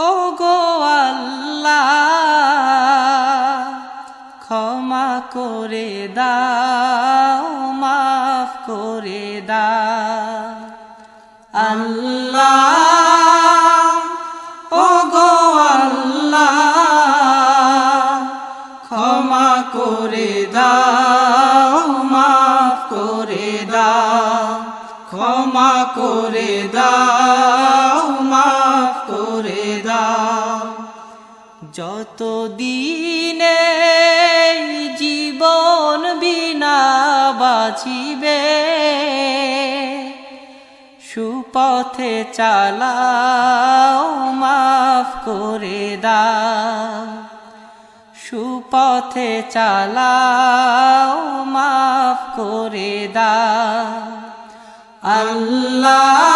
ও গো আল্লাহ ক্ষমা করে দাও মাফ করে দাও আল্লাহ ও গো আল্লাহ ক্ষমা করে দাও মাফ করে দাও ক্ষমা করে দাও মাফ করে দাও যতদিনে জীবন বিনা বাঁচিবে সুপথে চালাও মাফ করে দাও সুপথে চালাও মাফ করে দাও আল্লাহ।